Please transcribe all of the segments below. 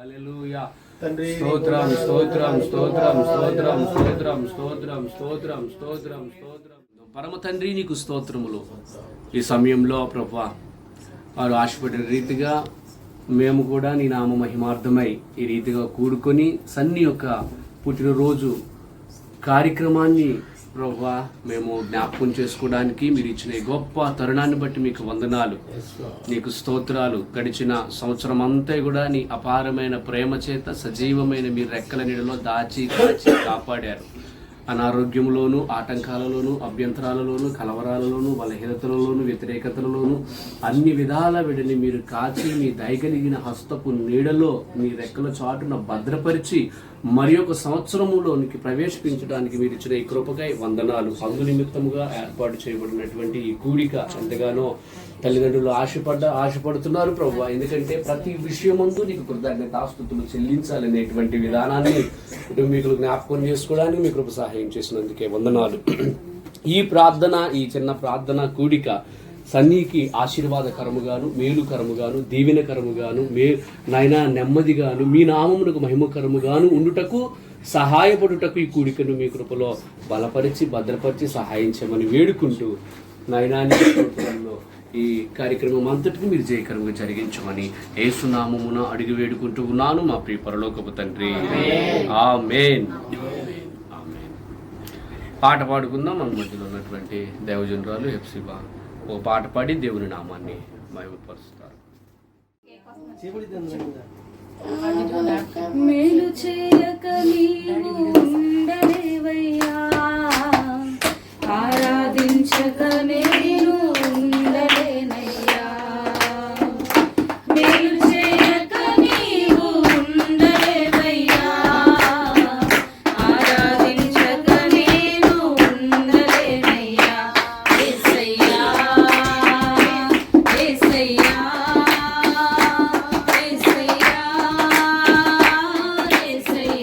హల్లెలూయా. స్తోత్రం స్తోత్రం స్తోత్రం స్తోత్రం స్తోత్రం స్తోత్రం స్తోత్రం స్తోత్రం స్తోత్రం. పరమ తండ్రి నీకు స్తోత్రములు. ఈ సమయంలో ప్రభువా వారు ఆశపడిన రీతిగా మేము కూడా నీ నామ మహిమార్థమై ఈ రీతిగా కూడుకొని సన్ని యొక్క పుట్టినరోజు కార్యక్రమాన్ని ప్రభువా మేము జ్ఞాపకం చేసుకోవడానికి మీరు ఇచ్చిన ఈ గొప్ప తరుణాన్ని బట్టి మీకు వందనాలు, నీకు స్తోత్రాలు. గడిచిన సంవత్సరం అంతా కూడా నీ అపారమైన ప్రేమ చేత సజీవమైన మీ రెక్కల నీడలో దాచి కాపాడారు. అనారోగ్యంలోను, ఆటంకాలలోను, అభ్యంతరాలలోను, కలవరాలలోను, బలహీనతలలోను, వ్యతిరేకతలలోను అన్ని విధాల విడిని మీరు కాచి మీ దయగలిగిన హస్తపు నీడలో మీ రెక్కల చాటున భద్రపరిచి మరి ఒక సంవత్సరములోనికి ప్రవేశించడానికి మీరు ఇచ్చిన ఈ కృపకై వందనాలు. అందు నిమిత్తముగా ఏర్పాటు చేయబడినటువంటి ఈ కూడిక ఎంతగానో తల్లిదండ్రులు ఆశపడుతున్నారు ప్రభువా. ఎందుకంటే ప్రతి విషయమందు నీకు కృతజ్ఞతాస్తుతులు చెల్లించాలనేటువంటి విధానాన్ని కుటుంబీకులు జ్ఞాపకం చేసుకోవడానికి మీ కృప సహాయం చేసినందుకే వందనాలు. ఈ ప్రార్థన, ఈ చిన్న ప్రార్థన కూడిక సన్నీకి ఆశీర్వాదకరముగాను, మేలుకరముగాను, దీవెనకరముగాను, నాయనా నెమ్మదిగాను, మీ నామమునకు మహిమకరముగాను ఉండుటకు సహాయపడుటకు ఈ కూడికను మీ కృపలో బలపరిచి భద్రపరిచి సహాయం చేయమని వేడుకుంటూ నాయనాన్ని ఈ కార్యక్రమం అంతటిని మీరు జయకరంగా జరిగించమని యేసు నామమున అడిగి వేడుకుంటూ ఉన్నాను మా ప్రియ పరలోకపు తండ్రి. ఆమేన్. పాట పాడుకుందాం. మన మధ్యలో ఉన్నటువంటి దేవజనురాలు హెప్సిబా ఓ పాట పాడి దేవుని నామాన్ని మహిమపరుస్తారు. మేలు చేయక నీవు ఉండలేవయ్యా, ఆరాధించక నేను ఉండలేనయ్యా. మేలు చేయక నీవు ఉండలేవయ్యా, ఆరాధించక నేను ఉండలేనయ్యా. యేసయ్యా యేసయ్యా యేసయ్యా యేసయ్యా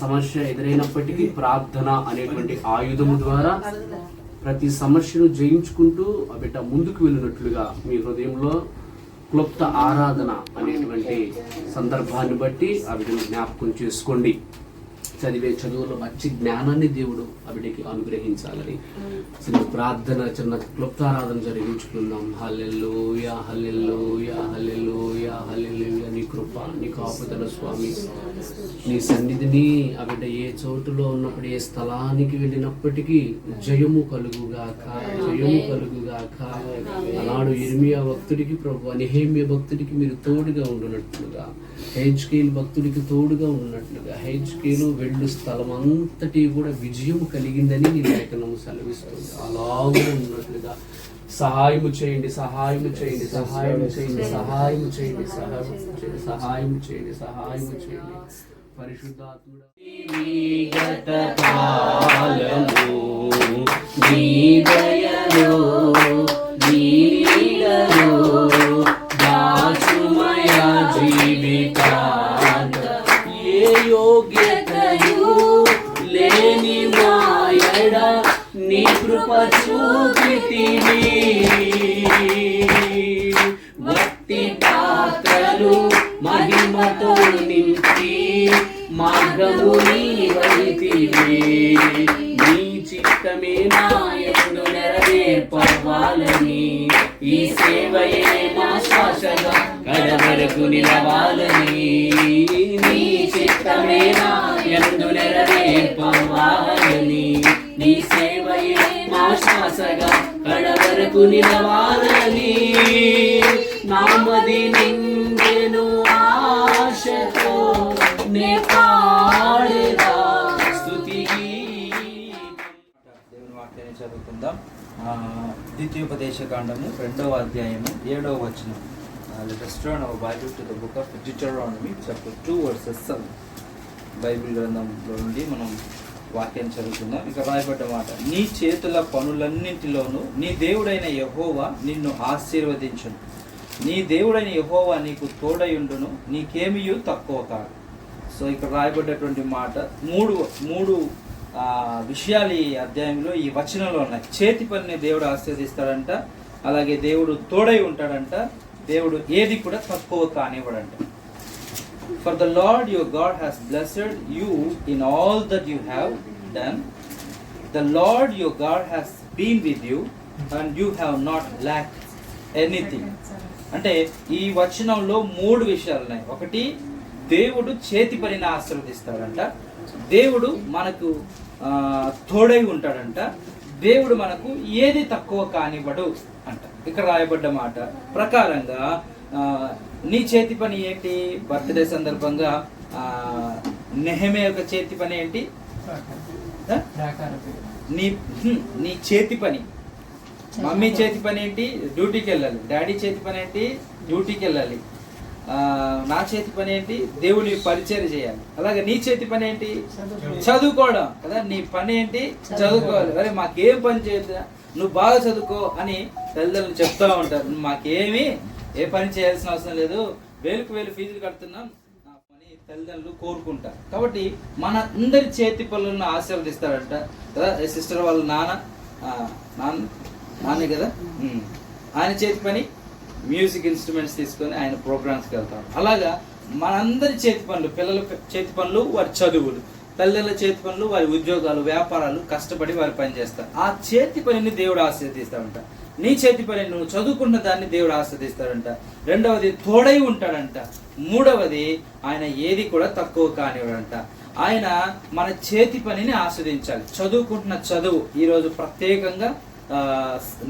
సమస్య ఎదురైనప్పటికీ ప్రార్థన అనేటువంటి ఆయుధము ద్వారా ప్రతి సమస్యను జయించుకుంటూ ఆ బిడ్డ ముందుకు వెళ్ళినట్లుగా మీ హృదయంలో క్లుప్త ఆరాధన అనేటువంటి సందర్భాన్ని బట్టి ఆ బిడ్డను జ్ఞాపకం చేసుకోండి. చదివే చదువులో మంచి జ్ఞానాన్ని దేవుడు ఆ బిడ్డకి అనుగ్రహించాలని చిన్న ప్రార్థన, చిన్న క్లుప్తారాధన జరిగించుకుందాం. హల్లెలూయా హల్లెలూయా హల్లెలూయా హల్లెలూయా. నీ కృప, నీ కాపుదల స్వామి, నీ సన్నిధిని ఆ బిడ్డ ఏ చోటులో ఉన్నప్పుడు, ఏ స్థలానికి వెళ్ళినప్పటికీ జయము కలుగుగాక, జయము కలుగుగాక. అలాడు ఇర్మియా భక్తుడికి ప్రభు, నెహెమ్యా భక్తుడికి మీరు తోడుగా ఉండునట్లుగా, హెజ్కేలు భక్తుడికి తోడుగా ఉన్నట్లుగా, హెజ్కేలు వెళ్ళు స్థలం అంతటి కూడా విజయం కలిగిందని నీ లేఖనము సెలవిస్తుంది. అలాగే ఉన్నట్లుగా సహాయము చేయండి, సహాయము చేయండి, సహాయము చేయండి, సహాయము చేయండి, సహాయము చేయండి, సహాయము చేయండి, సహాయము చేయండి. పరిశుద్ధాత్ముడా యోగ్యతయు లేని మాయడ నీ కృప చూపితివి. భక్తి పాత్రలు మహిమతో నింపి మార్గము నీవైతివి. నీ చిత్తమే నాయందు నెరవేర్పవాలని, ఈ సేవయే మా శ్వాసగా కడవరకు నిలవాలని. నీ చిత్తమే నాయందు నెరవేర్పవాలని, నీ సేవయే మా శ్వాసగా కడవరకు నిలవాలని. నామది నిందెను ఆశతో నే పాడేదా స్తుతి గీతం. దేవుని వాక్యాన్ని చదువుకుందాం. ద్వితీయోపదేశ కాండము 2వ అధ్యాయము 7వ వచనం. Let us turn our Bible to the book of Deuteronomy chapter 2 verses 7. Bible గ్రంథంలో నుండి మనం వాక్యాన్ని చదువుకుందాం. ఇక రాయబడ్డ మాట: నీ చేతుల పనులన్నింటిలోనూ నీ దేవుడైన యెహోవా నిన్ను ఆశీర్వదించును. నీ దేవుడైన యెహోవా నీకు తోడయుండును, నీకేమియూ తక్కువ కాదు. సో ఇక్కడ రాయబడ్డటువంటి మాట మూడు విషయాలు ఈ అధ్యాయంలో, ఈ వచనంలో ఉన్నాయి. చేతి పనిని దేవుడు ఆశీర్వదిస్తాడంట, అలాగే దేవుడు తోడై ఉంటాడంట, దేవుడు ఏది కూడా తక్కువ కానివ్వడంట. For the Lord your God has blessed you in all that you have done. The Lord your God has been with you and you have not lacked anything. అంటే ఈ వచనంలో 3 విషయాలు ఉన్నాయి. ఒకటి, దేవుడు చేతి పనిని ఆశీర్వదిస్తాడంట, దేవుడు మనకు తోడై ఉంటాడంట, దేవుడు మనకు ఏది తక్కువ కానివ్వడు అంట. ఇక్కడ రాయబడ్డ మాట ప్రకారంగా నీ చేతి పని ఏంటి? బర్త్డే సందర్భంగా నెహెమ్యా యొక్క చేతి పని ఏంటి? నీ చేతి పని. మమ్మీ చేతి పని ఏంటి? డ్యూటీకి వెళ్ళాలి. డాడీ చేతి పని ఏంటి? డ్యూటీకి వెళ్ళాలి. నా చేతి పని ఏంటి? దేవుని పరిచయం చేయాలి. అలాగే నీ చేతి పని ఏంటి? చదువుకోవడం కదా. నీ పని ఏంటి? చదువుకోవాలి. అరే మాకేం పని చేయదు, నువ్వు బాగా చదువుకో అని తల్లిదండ్రులు చెప్తూ ఉంటారు. మాకేమి ఏ పని చేయాల్సిన అవసరం లేదు, వేలుకు వేలు ఫీజులు కడుతున్నాం అని తల్లిదండ్రులు కోరుకుంటారు. కాబట్టి మన అందరి చేతి పనులను ఆశీర్వదిస్తారంట కదా. సిస్టర్ వాళ్ళ నాన్నే కదా, ఆయన చేతి పని మ్యూజిక్ ఇన్స్ట్రుమెంట్స్ తీసుకొని ఆయన ప్రోగ్రామ్స్కి వెళ్తారు. అలాగా మనందరి చేతి పనులు, పిల్లల చేతి పనులు వారి చదువులు, తల్లిదండ్రుల చేతి పనులు వారి ఉద్యోగాలు, వ్యాపారాలు, కష్టపడి వారి పని చేస్తారు. ఆ చేతి పనిని దేవుడు ఆశీర్వదిస్తాడంట. నీ చేతి పని, నువ్వు చదువుకున్న దాన్ని దేవుడు ఆశీర్వదిస్తాడంట. రెండవది, తోడై ఉంటాడంట. మూడవది, ఆయన ఏది కూడా తక్కువ కానివ్వడంట. ఆయన మన చేతి పనిని ఆస్వాదించాలి. చదువుకుంటున్న చదువు, ఈరోజు ప్రత్యేకంగా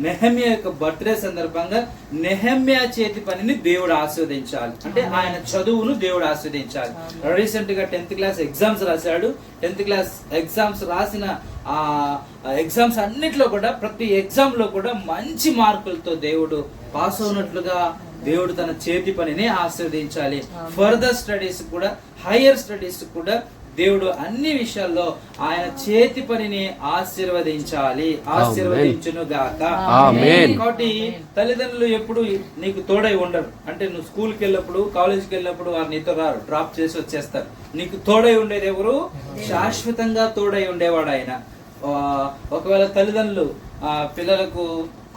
నెహెమ్యా యొక్క బర్త్డే సందర్భంగా నెహెమ్యా చేతి పనిని దేవుడు ఆస్వాదించాలి. అంటే ఆయన చదువును దేవుడు ఆస్వాదించాలి. రీసెంట్ గా 10th క్లాస్ ఎగ్జామ్స్ రాశాడు. 10th క్లాస్ ఎగ్జామ్స్ రాసిన ఆ ఎగ్జామ్స్ అన్నిట్లో కూడా, ప్రతి ఎగ్జామ్ లో కూడా మంచి మార్కులతో దేవుడు పాస్ అవునట్లుగా దేవుడు తన చేతి పనిని ఆస్వాదించాలి. ఫర్దర్ స్టడీస్ కూడా, హైయర్ స్టడీస్ కూడా దేవుడు అన్ని విషయాల్లో ఆయన చేతి పనిని ఆశీర్వదించును గాక. ఆమేన్. కాబట్టి తల్లిదండ్రులు ఎప్పుడు నీకు తోడై ఉండరు. అంటే నువ్వు స్కూల్కి వెళ్ళినప్పుడు, కాలేజీకి వెళ్ళినప్పుడు వారు నీతో రారు, డ్రాప్ చేసి వచ్చేస్తారు. నీకు తోడై ఉండేది ఎవరు? శాశ్వతంగా తోడై ఉండేవాడు ఆయన. ఒకవేళ తల్లిదండ్రులు పిల్లలకు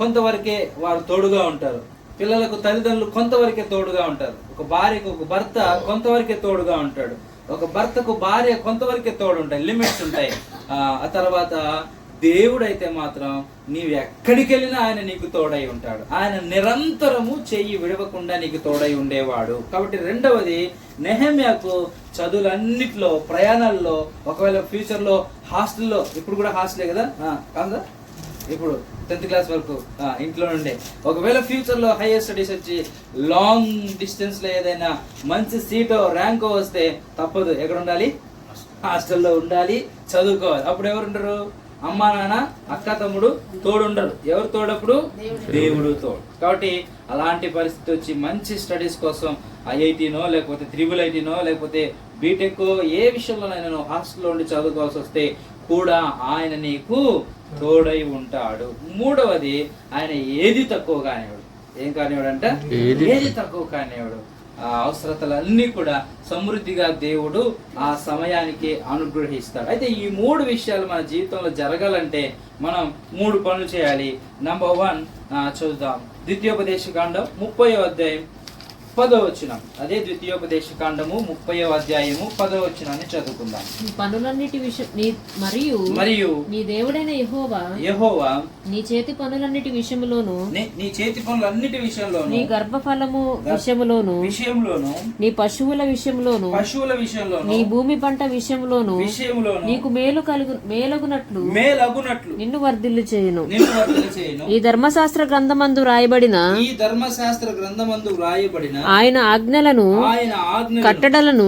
కొంతవరకే వారు తోడుగా ఉంటారు, పిల్లలకు తల్లిదండ్రులు కొంతవరకే తోడుగా ఉంటారు. ఒక భార్యకు ఒక భర్త కొంతవరకే తోడుగా ఉంటాడు, ఒక భర్తకు భార్య కొంతవరకే తోడు ఉంటాయి, లిమిట్స్ ఉంటాయి. ఆ తర్వాత దేవుడైతే మాత్రం నీవు ఎక్కడికి వెళ్ళినా ఆయన నీకు తోడై ఉంటాడు. ఆయన నిరంతరము చెయ్యి విడవకుండా నీకు తోడై ఉండేవాడు. కాబట్టి రెండవది, నెహెమ్యాకు చదువులన్నిట్లో, ప్రయాణాల్లో, ఒకవేళ ఫ్యూచర్ లో హాస్టల్లో, ఇప్పుడు కూడా హాస్టలే కదా కాదా, ఇప్పుడు 10th క్లాస్ వరకు ఇంట్లో నుండే, ఒకవేళ ఫ్యూచర్ లో హైయర్ స్టడీస్ వచ్చి లాంగ్ డిస్టెన్స్ లో ఏదైనా మంచి సీటో ర్యాంకో వస్తే తప్పదు, ఎక్కడ ఉండాలి? హాస్టల్లో ఉండాలి, చదువుకోవాలి. అప్పుడు ఎవరు ఉండరు? అమ్మా నాన్న, అక్క తమ్ముడు తోడు ఉండరు. ఎవరు తోడప్పుడు? దేవుడు తోడు. కాబట్టి అలాంటి పరిస్థితి వచ్చి మంచి స్టడీస్ కోసం ఐఐటీనో లేకపోతే IIITనో లేకపోతే బీటెక్ ఏ విషయంలోనైనా నువ్వు హాస్టల్లో ఉండి చదువుకోవాల్సి వస్తే కూడా ఆయన నీకు తోడై ఉంటాడు. మూడవది, ఆయన ఏది తక్కువ కానివాడు. ఏం కానివాడు అంట? ఏది తక్కువ కానివాడు. ఆ అవసరతలన్నీ కూడా సమృద్ధిగా దేవుడు ఆ సమయానికి అనుగ్రహిస్తాడు. అయితే ఈ 3 విషయాలు మన జీవితంలో జరగాలంటే మనం 3 పనులు చేయాలి. నంబర్ 1 చూద్దాం. ద్వితీయోపదేశకాండం 30వ అధ్యాయం 10వ వచనం. అదే ద్వితీయోపదేశకాండము 30వ అధ్యాయము 10వ వచనాన్ని చదువుకుందాం. పనులన్నిటి మరియు నీ దేవుడైన యెహోవా నీ చేతి పనులన్నిటి విషయములోను, నీ చేతి పనులన్నిటి విషయంలోను, నీ గర్భఫలము విషయములోను, నీ పశువుల విషయంలోను, నీ భూమి పంట విషయంలోను నీకు మేలగునట్లు నిన్ను వర్ధిల్లు చేయును. ఈ ధర్మశాస్త్ర గ్రంథమందు వ్రాయబడిన ఆయన ఆజ్ఞలను కట్టడలను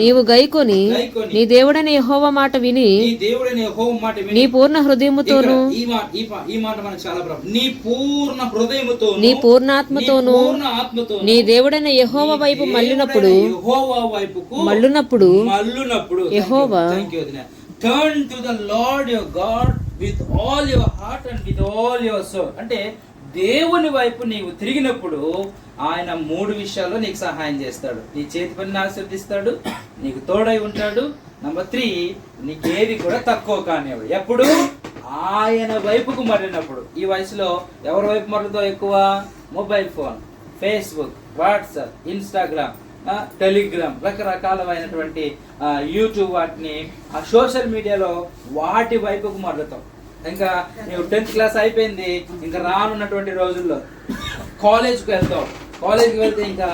నీవు గైకొని నీ దేవుడైన యెహోవా మాట విని నీ పూర్ణ హృదయముతోను ఈ మాట మనకు చాలా ప్రాబ్లం. నీ పూర్ణ హృదయముతోను, నీ పూర్ణాత్మతోను నీ దేవుడైన యెహోవా వైపు మళ్ళినప్పుడు యెహోవా turn to the Lord your God with all your heart and with all your soul. అంటే దేవుని వైపు నీవు తిరిగినప్పుడు ఆయన 3 విషయాల్లో నీకు సహాయం చేస్తాడు. నీ చేతి పనిని ఆశీర్వదిస్తాడు, నీకు తోడై ఉంటాడు. నంబర్ 3, నీకేది కూడా తక్కువ కానివాడు. ఎప్పుడు? ఆయన వైపుకు మళ్ళినప్పుడు. ఈ వయసులో ఎవరి వైపు మరలుతావు ఎక్కువ? Mobile phone, Facebook, WhatsApp, Instagram, Telegram, రకరకాలైనటువంటి యూట్యూబ్, వాటిని ఆ సోషల్ మీడియాలో వాటి వైపుకు మరలుతాం. ఇంకా నువ్వు 10th క్లాస్ అయిపోయింది, ఇంకా రానున్నటువంటి రోజుల్లో కాలేజ్కి వెళ్తావు. కాలేజ్కి వెళ్తే ఇంకా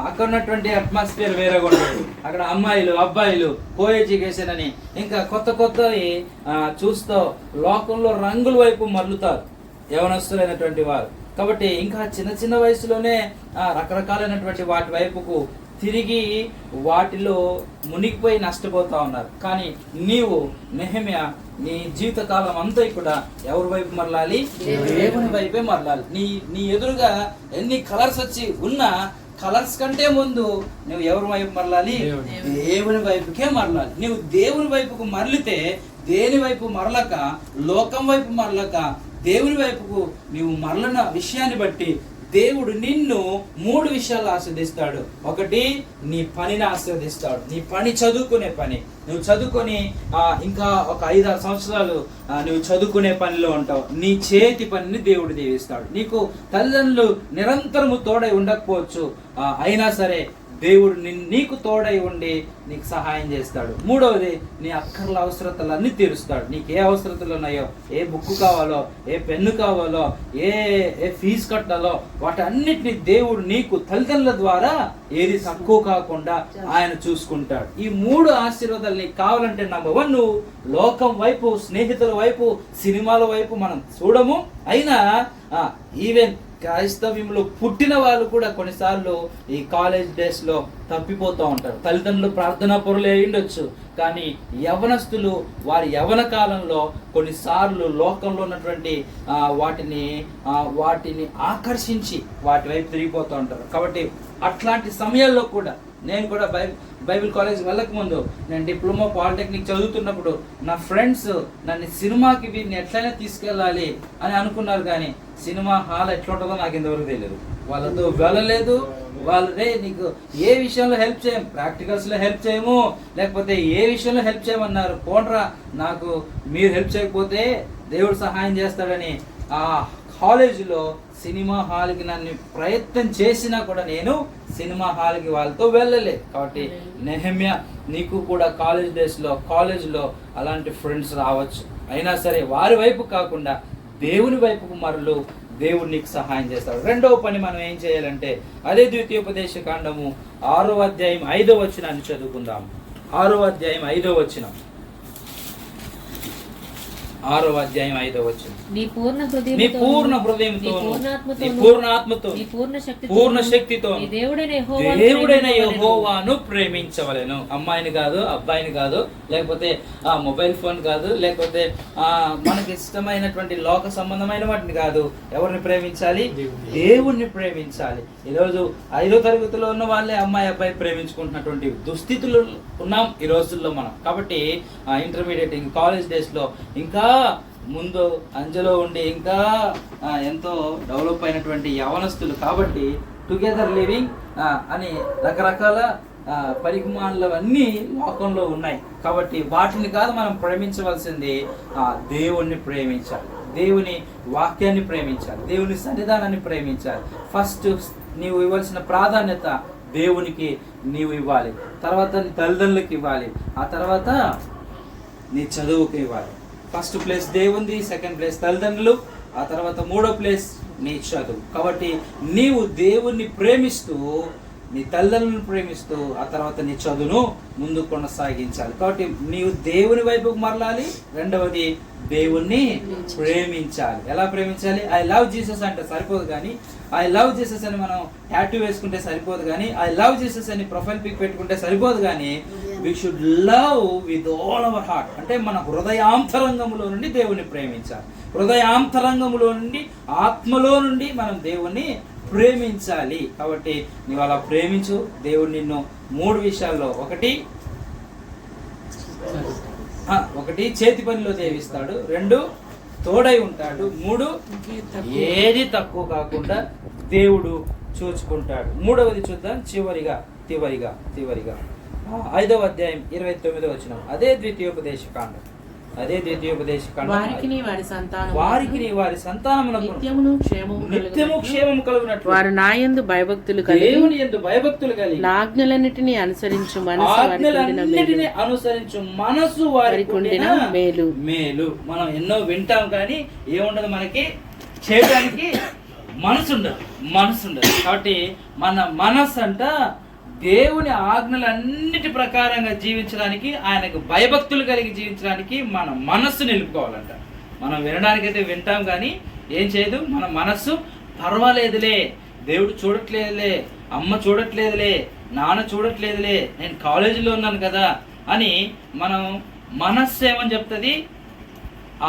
అక్కడ ఉన్నటువంటి అట్మాస్ఫియర్ వేరేగా ఉంటుంది. అక్కడ అమ్మాయిలు అబ్బాయిలు కో ఎడ్యుకేషన్ అని ఇంకా కొత్తవి చూస్తూ లోకంలో రంగుల వైపు మల్లుతారు యవనస్తులైనటువంటి వారు. కాబట్టి ఇంకా చిన్న వయసులోనే రకరకాలైనటువంటి వాటి వైపుకు తిరిగి వాటిలో మునిగిపోయి నష్టపోతా ఉన్నారు. కానీ నీవు నెహెమ్యా నీ జీవితకాలం అంతా కూడా ఎవరి వైపు మరలాలి? దేవుని వైపే మరలాలి. నీ ఎదురుగా ఎన్ని కలర్స్ వచ్చి ఉన్నా కలర్స్ కంటే ముందు నువ్వు ఎవరి వైపు మరలాలి? దేవుని వైపుకే మరలాలి. నువ్వు దేవుని వైపుకు మరలితే దేని వైపు మరలక, లోకం వైపు మరలక దేవుని వైపుకు నీవు మరలిన విషయాన్ని బట్టి దేవుడు నిన్ను 3 విషయాలు ఆస్వాదిస్తాడు. ఒకటి, నీ పనిని ఆస్వాదిస్తాడు. నీ పని చదువుకునే పని. నువ్వు చదువుకొని ఇంకా ఒక 5-6 సంవత్సరాలు నువ్వు చదువుకునే పనిలో ఉంటావు. నీ చేతి పనిని దేవుడు దీవిస్తాడు. నీకు తల్లిదండ్రులు నిరంతరము తోడై ఉండకపోవచ్చు, అయినా సరే దేవుడు నీకు తోడై ఉండి నీకు సహాయం చేస్తాడు. మూడవది, నీ అక్కర్ల అవసరతలన్నీ తీరుస్తాడు. నీకు ఏ అవసరతలు ఉన్నాయో, ఏ బుక్ కావాలో, ఏ పెన్ను కావాలో, ఏ ఫీజు కట్టాలో వాటన్నిటిని దేవుడు నీకు తల్లిదండ్రుల ద్వారా ఏది తక్కువ కాకుండా ఆయన చూసుకుంటాడు. ఈ 3 ఆశీర్వాదాలు నీకు కావాలంటే నంబర్ 1, నువ్వు లోకం వైపు, స్నేహితుల వైపు, సినిమాల వైపు మనం చూడము. అయినా ఈవెన్ క్రైస్తవ్యంలో పుట్టిన వాళ్ళు కూడా కొన్నిసార్లు ఈ కాలేజ్ డేస్ లో తప్పిపోతూ ఉంటారు. తల్లిదండ్రులు ప్రార్థనా పరులు అయి ఉండొచ్చు, కానీ యవనస్తులు వారి యవన కాలంలో కొన్నిసార్లు లోకంలో ఉన్నటువంటి వాటిని ఆకర్షించి వాటి వైపు తిరిగిపోతూ ఉంటారు. కాబట్టి అట్లాంటి సమయాల్లో కూడా నేను కూడా బైబిల్ కాలేజ్ వెళ్ళక ముందు నేను డిప్లొమా పాలిటెక్నిక్ చదువుతున్నప్పుడు నా ఫ్రెండ్స్ నన్ను సినిమాకి వీరిని ఎట్లయినా తీసుకెళ్ళాలి అని అనుకున్నారు, కానీ సినిమా హాల్ ఎట్లా ఉంటుందో నాకు ఇంతవరకు తెలియదు. వాళ్ళతో వెళ్ళలేదు. వాళ్ళు నీకు ఏ విషయంలో హెల్ప్ చేయము, ప్రాక్టికల్స్లో హెల్ప్ చేయము, లేకపోతే ఏ విషయంలో హెల్ప్ చేయమన్నారు. పోండ్రా, నాకు మీరు హెల్ప్ చేయకపోతే దేవుడు సహాయం చేస్తాడని ఆ కాలేజీలో సినిమా హాల్కి నన్ను ప్రయత్నం చేసినా కూడా నేను సినిమా హాల్కి వాళ్ళతో వెళ్ళలేదు. కాబట్టి నెహెమ్యా, నీకు కూడా కాలేజ్లో అలాంటి ఫ్రెండ్స్ రావచ్చు, అయినా సరే వారి వైపు కాకుండా దేవుని వైపుకు మరలు, దేవుడు నీకు సహాయం చేస్తాడు. రెండవ పని మనం ఏం చేయాలంటే అదే ద్వితీయోపదేశ కాండము 6వ అధ్యాయం 5వ వచనాన్ని చదువుకుందాం. 6వ అధ్యాయం 5వ వచనం. 6వ అధ్యాయం 5వ వచనం. నీ పూర్ణ హృదయంతో, నీ పూర్ణ ఆత్మతో, నీ పూర్ణ శక్తితో దేవుడైన యెహోవాను ప్రేమించవలెను. అమ్మాయిని కాదు, అబ్బాయిని కాదు, లేకపోతే మొబైల్ ఫోన్ కాదు, లేకపోతే మనకి ఇష్టమైనటువంటి లోక సంబంధమైన వాటిని కాదు. ఎవరిని ప్రేమించాలి? దేవుణ్ణి ప్రేమించాలి. ఈరోజు 5వ తరగతిలో ఉన్న వాళ్ళే అమ్మాయి అబ్బాయి ప్రేమించుకుంటున్నటువంటి దుస్థితులు ఉన్నాం ఈ రోజుల్లో మనం. కాబట్టి ఇంటర్మీడియట్ కాలేజ్ డేస్లో ఇంకా ముందు అంజలో ఉండి ఇంకా ఎంతో డెవలప్ అయినటువంటి యవనస్తులు, కాబట్టి టుగెదర్ లివింగ్ అని రకరకాల పరిమాణాలు అన్నీ లోకంలో ఉన్నాయి. కాబట్టి వాటిని కాదు మనం ప్రేమించవలసింది, దేవుణ్ణి ప్రేమించాలి, దేవుని వాక్యాన్ని ప్రేమించాలి, దేవుని సన్నిధానాన్ని ప్రేమించాలి. ఫస్ట్ నీవు ఇవ్వాల్సిన ప్రాధాన్యత దేవునికి నీవు ఇవ్వాలి, తర్వాత నీ తల్లిదండ్రులకు ఇవ్వాలి, ఆ తర్వాత నీ చదువుకి ఇవ్వాలి. ఫస్ట్ ప్లేస్ దేవుంది, సెకండ్ ప్లేస్ తల్లిదండ్రులు, ఆ తర్వాత 3వ ప్లేస్ నీ చదువు. కాబట్టి నీవు దేవుణ్ణి ప్రేమిస్తూ, నీ తల్లిదండ్రులను ప్రేమిస్తూ, ఆ తర్వాత నీ చదువును ముందు కొనసాగించాలి. కాబట్టి నీవు దేవుని వైపుకు మరలాలి. రెండవది దేవుణ్ణి ప్రేమించాలి. ఎలా ప్రేమించాలి? ఐ లవ్ జీసస్ అంటే సరిపోదు, కానీ ఐ లవ్ జీసస్ అని మనం టాటూ వేసుకుంటే సరిపోదు, కానీ ఐ లవ్ జీసస్ అని ప్రొఫైల్ పిక్ పెట్టుకుంటే సరిపోదు, కానీ we should love with all our heart. అంటే మన హృదయాంతరంగంలో నుండి దేవుణ్ణి ప్రేమించాలి. హృదయాంతరంగంలో నుండి, ఆత్మలో నుండి మనం దేవుణ్ణి ప్రేమించాలి. కాబట్టి నీవు అలా ప్రేమించు. దేవుడు నిన్ను 3 విషయాల్లో, ఒకటి చేతి పనిలో దీవిస్తాడు, 2 తోడై ఉంటాడు, 3 ఏది తక్కువ కాకుండా దేవుడు చూచుకుంటాడు. 3వది చూద్దాం చివరిగా 5వ అధ్యాయం 29వ వచనం. అదే ద్వితీయోపదేశ కాండం. వారికి వారి సంతానమునకు నిత్యము క్షేమము కలుగునట్లు వారు నా యందు భయభక్తులు దేవుని యందు భయభక్తులు కలిగి ఆజ్ఞలన్నిటిని అనుసరించు మనసు వారికి ఉండిన మేలు. మనం ఎన్నో వింటాం, కానీ ఏముండదు, మనకి చేయడానికి మనసు ఉండదు. కాబట్టి మన మనసు అంట దేవుని ఆజ్ఞలన్నిటి ప్రకారంగా జీవించడానికి, ఆయనకు భయభక్తులు కలిగి జీవించడానికి మన మనస్సు నిలుపుకోవాలంట. మనం వినడానికైతే వింటాం, కానీ ఏం చేయదు మన మనస్సు. పర్వాలేదులే, దేవుడు చూడట్లేదులే, అమ్మ చూడట్లేదులే, నాన్న చూడట్లేదులే, నేను కాలేజీలో ఉన్నాను కదా అని మనం మనస్సు ఏమని చెప్తుంది?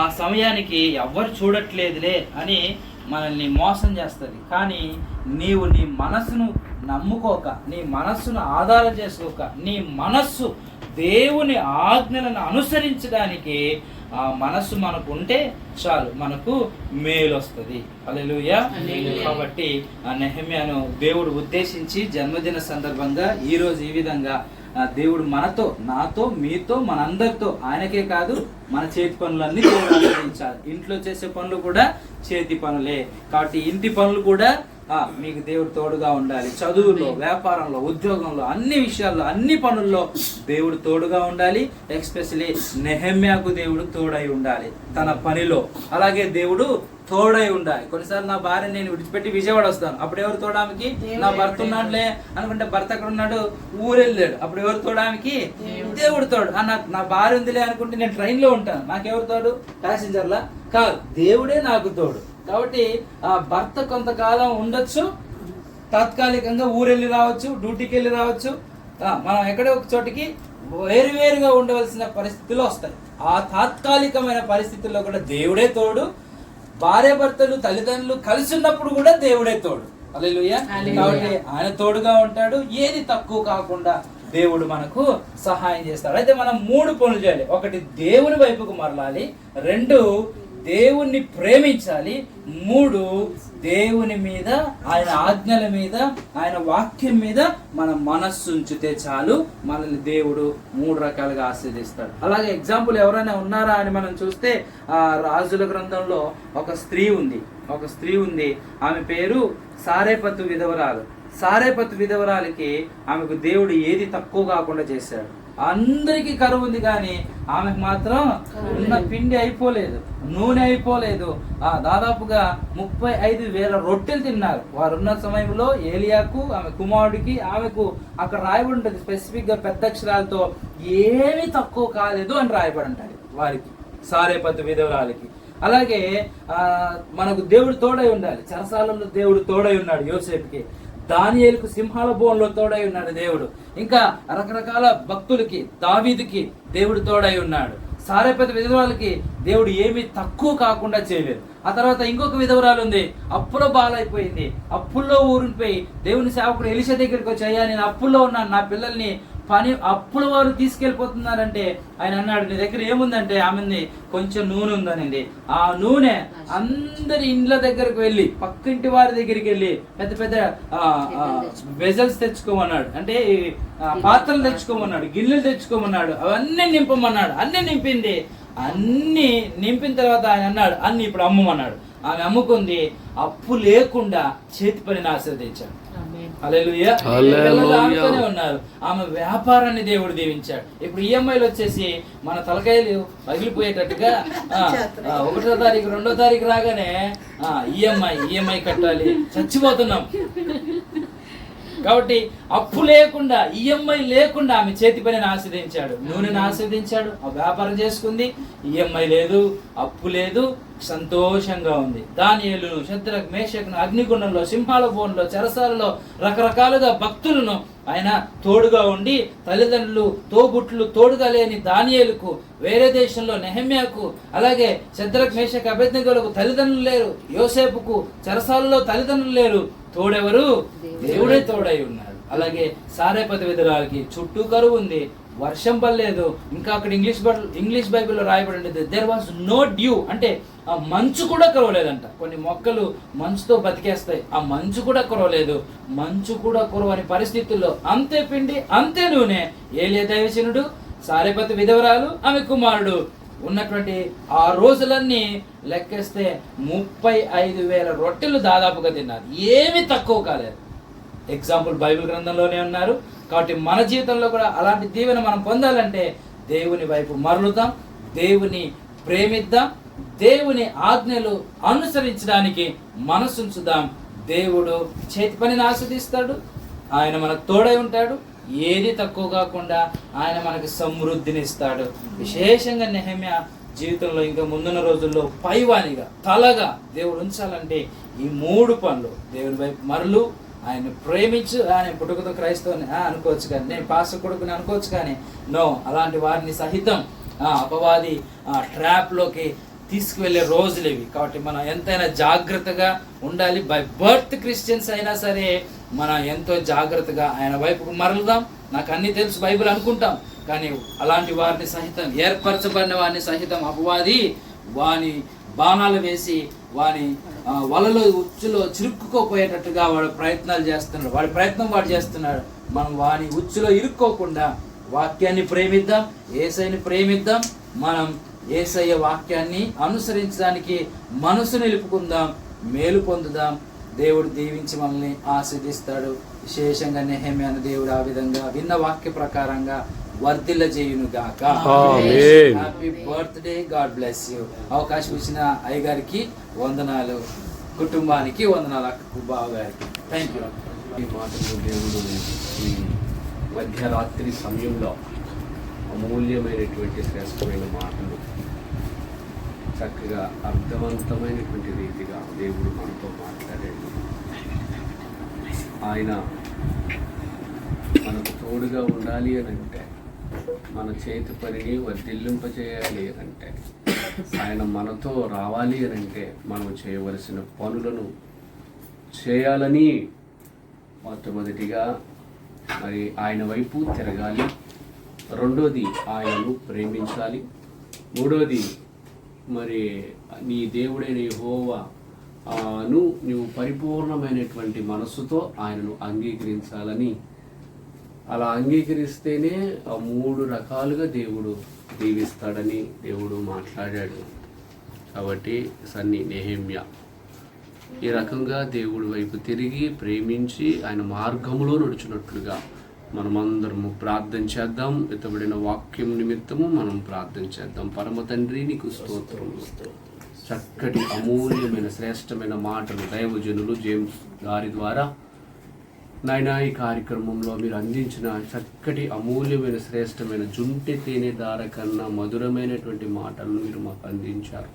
ఆ సమయానికి ఎవ్వరు చూడట్లేదులే అని మనల్ని మోసం చేస్తుంది. కానీ నీవు నీ మనస్సును నమ్ముకోక, నీ మనస్సును ఆధారం చేసుకోక, నీ మనస్సు దేవుని ఆజ్ఞలను అనుసరించడానికి ఆ మనస్సు మనకు ఉంటే చాలు, మనకు మేలు వస్తుంది. హల్లెలూయా. కాబట్టి ఆ నెహెమ్యాను దేవుడు ఉద్దేశించి జన్మదిన సందర్భంగా ఈరోజు ఈ విధంగా దేవుడు మనతో, నాతో, మీతో, మనందరితో, ఆయనకే కాదు మన చేతి పనులన్నీ దేవుడు అనుగ్రహించాలి. ఇంట్లో చేసే పనులు కూడా చేతి పనులే. కాబట్టి ఇంటి పనులు కూడా మీకు దేవుడు తోడుగా ఉండాలి. చదువులో, వ్యాపారంలో, ఉద్యోగంలో, అన్ని విషయాల్లో, అన్ని పనుల్లో దేవుడు తోడుగా ఉండాలి. ఎస్పెషలీ నెహెమ్యాకు దేవుడు తోడై ఉండాలి తన పనిలో. అలాగే దేవుడు తోడై ఉండాలి. కొన్నిసార్లు నా భార్య నేను విడిచిపెట్టి విజయవాడ వస్తాను, అప్పుడు ఎవరు తోడానికి? నా భర్త ఉన్నాడులే అనుకుంటే భర్త అక్కడ ఉన్నాడు, ఊరెళ్ళాడు, అప్పుడు ఎవరు తోడానికి? దేవుడు తోడు. నా భార్య ఉందిలే అనుకుంటే నేను ట్రైన్లో ఉంటాను, నాకెవరు తోడు? ప్యాసింజర్లా కాదు, దేవుడే నాకు తోడు. కాబట్టి ఆ భర్త కొంతకాలం ఉండొచ్చు, తాత్కాలికంగా ఊరెళ్ళి రావచ్చు, డ్యూటీకి వెళ్ళి రావచ్చు, మనం ఎక్కడో ఒక చోటికి వేరువేరుగా ఉండవలసిన పరిస్థితులు వస్తాయి. ఆ తాత్కాలికమైన పరిస్థితుల్లో కూడా దేవుడే తోడు. భార్య భర్తలు, తల్లిదండ్రులు కలిసి ఉన్నప్పుడు కూడా దేవుడే తోడు. హల్లెలూయా. కాబట్టి ఆయన తోడుగా ఉంటాడు, ఏది తక్కువ కాకుండా దేవుడు మనకు సహాయం చేస్తాడు. అయితే మనం 3 పనులు చేయాలి. ఒకటి, దేవుని వైపుకు మరలాలి. 2, దేవుణ్ణి ప్రేమించాలి. 3, దేవుని మీద, ఆయన ఆజ్ఞల మీద, ఆయన వాక్యం మీద మన మనస్సు ఉంచితే చాలు, మనల్ని దేవుడు 3 రకాలుగా ఆశీర్వదిస్తాడు. అలాగే ఎగ్జాంపుల్ ఎవరైనా ఉన్నారా అని మనం చూస్తే ఆ రాజుల గ్రంథంలో ఒక స్త్రీ ఉంది. ఆమె పేరు సారేపతు విధవరాలు. సారేపతు విధవరాలకి ఆమెకు దేవుడు ఏది తక్కువ కాకుండా చేశాడు. అందరికీ కరువు ఉంది, కానీ ఆమెకు మాత్రం ఉన్న పిండి అయిపోలేదు, నూనె అయిపోలేదు. దాదాపుగా 35,000 రొట్టెలు తిన్నారు. వారు ఉన్న సమయంలో ఏలియాకు, ఆమె కుమారుడికి, ఆమెకు అక్కడ రాయబడి ఉంటుంది స్పెసిఫిక్ గా పెద్ద అక్షరాలతో, ఏమీ తక్కువ కాలేదు అని రాయబడి ఉంటుంది వారికి, సారేపతు విధవరాలకి. అలాగే మనకు దేవుడు తోడై ఉండాలి. చెరసాలలో దేవుడు తోడై ఉన్నాడు యోసేపుకి. దానియేలుకు సింహాల బోన్లో తోడై ఉన్నాడు దేవుడు. ఇంకా రకరకాల భక్తులకి, దావీదుకి దేవుడు తోడై ఉన్నాడు. సారేపతు విధవరాలకి దేవుడు ఏమీ తక్కువ కాకుండా చేయలేదు. ఆ తర్వాత ఇంకొక విధవరాలు ఉంది, అప్పులో బాలైపోయింది, అప్పుల్లో ఊరిపోయి దేవుని సేవకుడు ఎలీషా దగ్గరికి వచ్చి, అయ్యా నేను అప్పుల్లో ఉన్నాను, నా పిల్లల్ని అప్పుల వారు తీసుకెళ్ళిపోతున్నారంటే ఆయన అన్నాడు, నీ దగ్గర ఏముందంటే, ఆమెది కొంచెం నూనె ఉందనండి. ఆ నూనె అందరి ఇండ్ల దగ్గరకు వెళ్ళి, పక్కింటి వారి దగ్గరికి వెళ్ళి పెద్ద పెద్ద వెజల్స్ తెచ్చుకోమన్నాడు, అంటే పాత్రలు తెచ్చుకోమన్నాడు, గిన్నెలు తెచ్చుకోమన్నాడు, అవన్నీ నింపమన్నాడు. అన్ని నింపింది. అన్ని నింపిన తర్వాత ఆయన అన్నాడు, అన్ని ఇప్పుడు అమ్మమన్నాడు. ఆమె అమ్ముకుంది. అప్పు లేకుండా చేతి పనిని ఆశీర్వదించాడు. హల్లెలూయా. ఆమెతోనే ఉన్నారు. ఆమె వ్యాపారాన్ని దేవుడు దీవించాడు. ఇప్పుడు ఈఎంఐలు వచ్చేసి మన తలకాయలు పగిలిపోయేటట్టుగా 1వ తారీఖు 2వ తారీఖు రాగానే ఈఎంఐ కట్టాలి, చచ్చిపోతున్నాం. కాబట్టి అప్పు లేకుండా, ఈఎంఐ లేకుండా ఆమె చేతి పనిని ఆస్వాదించాడు, నూనెని ఆస్వాదించాడు. ఆ వ్యాపారం చేసుకుంది, ఈఎంఐ లేదు, అప్పు లేదు, సంతోషంగా ఉంది. దానియేలును, షద్రకు, మేషకును అగ్నిగుండంలో, సింహాల బోన్లో, చెరసాలలో రకరకాలుగా భక్తులను ఆయన తోడుగా ఉండి, తల్లిదండ్రులు, తోబుట్లు తోడుగా లేని దానియేలుకు, వేరే దేశంలో నెహెమ్యాకు, అలాగే షద్రకు, మేషకు, అబేద్నెగోలకు తల్లిదండ్రులు లేరు, యోసేపుకు చెరసాలలో తల్లిదండ్రులు లేరు, తోడెవరు? దేవుడే తోడై ఉన్నాడు. అలాగే సారేపతు విధవరాలకి చుట్టూ కరువు ఉంది, వర్షం పడలేదు. ఇంకా అక్కడ ఇంగ్లీష్ బైబిల్లో రాయబడి ఉండేది, దేర్ వాజ్ నో డ్యూ, అంటే ఆ మంచు కూడా కురవలేదంట. కొన్ని మొక్కలు మంచుతో బతికేస్తాయి, ఆ మంచు కూడా కురవలేదు. మంచు కూడా కురవని పరిస్థితుల్లో అంతే పిండి, అంతే నూనె. ఏలియా దైవజనుడు, సారేపతు విధవరాలు, ఆమె కుమారుడు ఉన్నటువంటి ఆ రోజులన్నీ లెక్కేస్తే 35,000 రొట్టెలు దాదాపుగా తిన్నారు. ఏమీ తక్కువ కాలేదు. ఎగ్జాంపుల్ బైబిల్ గ్రంథంలోనే ఉన్నారు. కాబట్టి మన జీవితంలో కూడా అలాంటి దీవెన మనం పొందాలంటే దేవుని వైపు మరలుదాం, దేవుని ప్రేమిద్దాం, దేవుని ఆజ్ఞలు అనుసరించడానికి మనసుంచుదాం. దేవుడు చేతి పనిని ఆస్వాదిస్తాడు, ఆయన మనకు తోడై ఉంటాడు. ఏది తక్కువ కాకుండా ఆయన మనకు సమృద్ధిని ఇస్తాడు. విశేషంగా నెహెమ్యా జీవితంలో ఇంకా ముందున్న రోజుల్లో పైవానిగా, తలగా దేవుడు ఉంచాలంటే ఈ 3 పనులు, దేవుని వైపు మరలు, ఆయన ప్రేమించు. ఆయన పుట్టుకతో క్రైస్తవుని అనుకోవచ్చు, కానీ నేను పాస్టర్ కొడుకుని అనుకోవచ్చు, కానీ నో, అలాంటి వారిని సహితం అపవాది ట్రాప్లోకి తీసుకువెళ్ళే రోజులు ఇవి. కాబట్టి మనం ఎంతైనా జాగ్రత్తగా ఉండాలి. బై బర్త్ క్రిస్టియన్స్ అయినా సరే మనం ఎంతో జాగ్రత్తగా ఆయన వైపుకు మరలుదాం. నాకు అన్ని తెలుసు బైబిల్ అనుకుంటాం, కానీ అలాంటి వారిని సహితం, ఏర్పరచబడిన వారిని సహితం అపవాది వాని బాణాలు వేసి వాని వలలో, ఉచ్చులో చిరుక్కుపోయేటట్టుగా వాడు ప్రయత్నాలు చేస్తున్నాడు. వాడి ప్రయత్నం వాడు చేస్తున్నాడు. మనం వాని ఉచ్చులో ఇరుక్కోకుండా వాక్యాన్ని ప్రేమిద్దాం, యేసయ్యని ప్రేమిద్దాం. మనం యేసయ్య వాక్యాన్ని అనుసరించడానికి మనసు నిలుపుకుందాం, మేలు పొందుదాం. దేవుడు దీవించి మనల్ని ఆశీర్దిస్తాడు. విశేషంగా నెహెమ్యా అనే దేవుడు ఆ విధంగా విన్న వాక్య ప్రకారంగా వర్ధిల్ల చేయును గాక. Happy birthday, god bless you. అవకాశం ఇచ్చిన అయ్యగారికి వందనాలు, కుటుంబానికి వందనాలు, అక్కకు, బావగారికి. Thank you. ఈ మాటలు దేవుడు ఈ మధ్యరాత్రి సమయంలో అమూల్యమైనటువంటి శ్రేష్టమైన మాటలు చక్కగా అర్థవంతమైనటువంటి రీతిగా దేవుడు మనతో మాట్లాడాడు. ఆయన మనకు తోడుగా ఉండాలి అని అంటే, మన చేతి పనిని వర్ధిల్లింపజేయాలి అని అంటే, ఆయన మనతో రావాలి అని అంటే మనం చేయవలసిన పనులను చేయాలని మొట్టమొదటిగా మరి ఆయన వైపు తిరగాలి. రెండోది ఆయనను ప్రేమించాలి. మూడోది మరి నీ దేవుడైన యెహోవాను నువ్వు పరిపూర్ణమైనటువంటి మనస్సుతో ఆయనను అంగీకరించాలని, అలా అంగీకరిస్తేనే ఆ 3 రకాలుగా దేవుడు దీవిస్తాడని దేవుడు మాట్లాడాడు. కాబట్టి నెహెమ్యా ఈ రకంగా దేవుడి వైపు తిరిగి ప్రేమించి ఆయన మార్గంలో నడుచున్నట్లుగా మనమందరము ప్రార్థన చేద్దాం. ఎత్తబడిన వాక్యం నిమిత్తము మనం ప్రార్థన చేద్దాం. పరమ తండ్రి నీకు స్తోత్రములు. చక్కటి అమూల్యమైన శ్రేష్టమైన మాటలు దైవజనులు జేమ్స్ గారి ద్వారా నాయన ఈ కార్యక్రమంలో మీరు అందించిన చక్కటి అమూల్యమైన శ్రేష్టమైన జుంటె తేనె దార కన్నా మధురమైనటువంటి మాటలను మీరు మాకు అందించారు.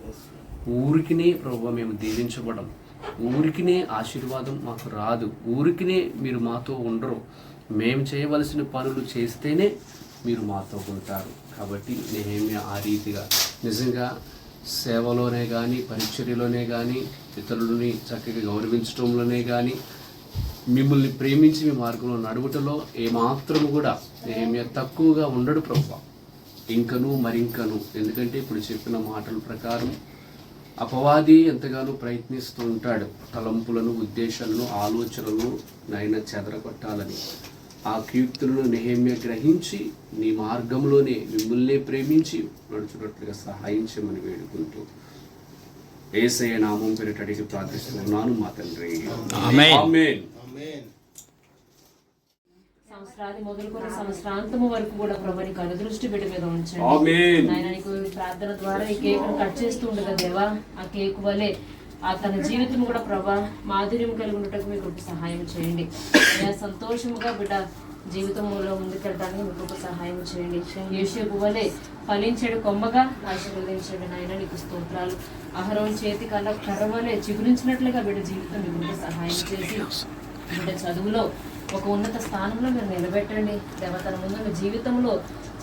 ఊరికినే ప్రభువా మేము దీవించబడం, ఊరికినే ఆశీర్వాదం మాకు రాదు, ఊరికినే మీరు మాతో ఉండరు. మేము చేయవలసిన పనులు చేస్తేనే మీరు మాతో ఉంటారు. కాబట్టి నెహెమ్యా ఆ రీతిగా నిజంగా సేవలోనే కానీ, పరిచర్యలోనే కానీ, ఇతరులని చక్కగా గౌరవించడంలోనే కానీ, మిమ్మల్ని ప్రేమించి మీ మార్గంలో నడుగుటలో ఏమాత్రం కూడా నెహెమ్యా తక్కువగా ఉండడు ప్రభువా. ఇంకను మరింకను, ఎందుకంటే ఇప్పుడు చెప్పిన మాటల ప్రకారం అపవాది ఎంతగానో ప్రయత్నిస్తూ ఉంటాడు. తలంపులను, ఉద్దేశాలను, ఆలోచనలను నాయన చెదరగొట్టాలని. ఆ కీర్తులను నెహెమ్యా గ్రహించి నీ మార్గంలోనే మిమ్మల్నే ప్రేమించి నడుచున్నట్లుగా సహాయం చేయమని వేడుకుంటూ యేసయ్య నామం పేరిట అడిగి ప్రార్థిస్తున్నాను మా తండ్రి. ఆమేన్. సంవత్సరాది మొదలుకొని సంవత్సరాంతము వరకు కూడా ప్రభు నీకు అనుదృష్టి బిడ్డ మీద ఉంచండి. ఆమేన్. ఆయన నీకు ప్రార్థన ద్వారా ఈ కేకును కట్ చేస్తూ ఉండగా దేవా, ఆ కేకు వలె ఆ తన జీవితం కూడా ప్రభా మాధుర్యం కలిగి ఉండటకు మీకు సహాయం చేయండి. సంతోషముగా బిడ్డ జీవితంలో ముందుకెళ్ళడానికి మీకు సహాయం చేయండి. యోసేపు వలె ఫలించడు కొమ్మగా ఆశీర్వదించండి నాయన. నీకు స్తోత్రాలు. అహరోను చేతి కర్ర వలె చిగురించినట్లుగా బిడ్డ జీవితం మీకు సహాయం చేసి బిడ్డ చదువులో ఒక ఉన్నత స్థానంలో మీరు నిలబెట్టండి దేవ. తన ముందు మీ జీవితంలో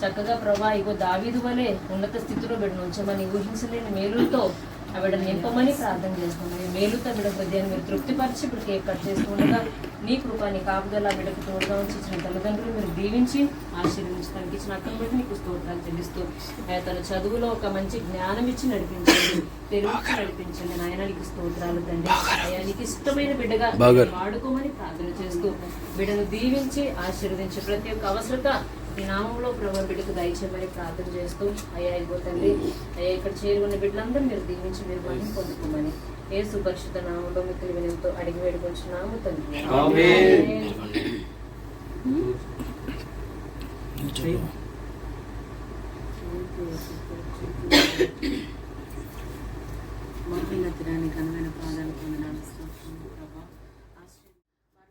చక్కగా ప్రభా ఇగో దావీదు వలె ఉన్నత స్థితిలో బిడ్డను ఉంచమని, ఊహించలేని మేలులతో ఆ బిడ్డను నింపమని ప్రార్థన చేస్తున్నాను. మేలుతో బిడ్డ హృదయాన్ని మీరు తృప్తిపరిచి ఇప్పుడు కేక్ కట్ చేస్తుండగా నీ కృప, నీ కాపుదల బిడ్డకు తోడుగా ఉంచి ఇచ్చిన తల్లిదండ్రులు మీరు దీవించి ఆశీర్వదించడానికి ఇచ్చిన అక్కను బట్టి నీకు స్తోత్రాలు చెల్లిస్తూ తన చదువులో ఒక మంచి జ్ఞానం ఇచ్చి నడిపించండి, తెలుగుకి నడిపించండి నాయన. నీకు స్తోత్రాలు తండ్రి. అయ్యా నీకు ఇష్టమైన బిడ్డగా వాడుకోమని ప్రార్థన చేస్తూ బిడ్డను దీవించి ఆశీర్వదించి ప్రతి ఒక్క అవసరత ఈ నామంలో ప్రభు బిడ్డకు దయచేయమని ప్రార్థన చేస్తూ అయ్యా అయిపోతండి. అయ్యా ఇక్కడ చేరుకున్న బిడ్డలందరూ మీరు దీవించి మీరు మహిమ పొందుకోమని యేసు పరిశుద్ధ నామంలో మిక్కిలి వినయంతో అడిగి వేడుకొంచున్నాము తండ్రి. మహిళానికి అనువైన పాదాలు పొందినాను ప్రభా.